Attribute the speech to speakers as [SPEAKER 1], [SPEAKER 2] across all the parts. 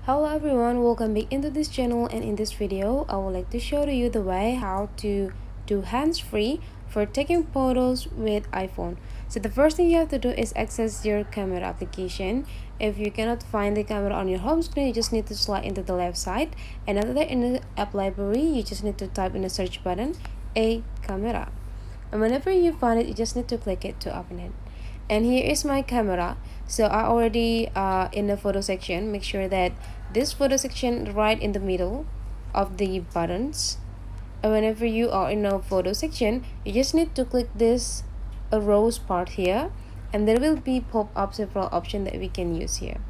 [SPEAKER 1] Hello everyone, welcome back into this channel, and in this video I would like to show to you the way how to do hands-free for taking photos with iPhone. So the first thing you have to do is access your camera application. If you cannot find the camera on your home screen, you just need to slide into the left side, and after that in the app library you just need to type in the search button a camera, and whenever you find it you just need to click it to open it. And here is my camera. So I already in the photo section. Make sure that this photo section right in the middle of the buttons, and whenever you are in a photo section you just need to click this rose part here, and there will be pop up several options that we can use here.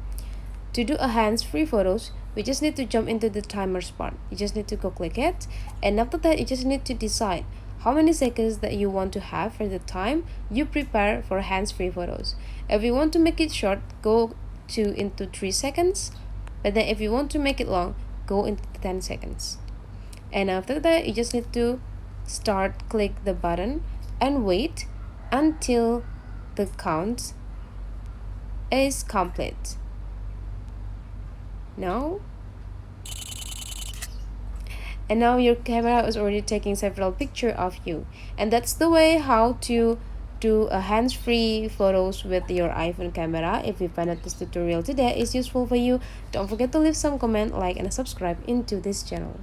[SPEAKER 1] To do a hands-free photos, we just need to jump into the timers part. You just need to go click it, and after that you just need to decide how many seconds that you want to have for the time you prepare for hands-free photos. If you want to make it short, go into 3 seconds, but then if you want to make it long, go into 10 seconds. And after that you just need to click the button and wait until the count is complete. Now your camera is already taking several pictures of you, and that's the way how to do a hands-free photos with your iPhone camera. If you find that this tutorial today is useful for you, don't forget to leave some comment, like, and subscribe into this channel.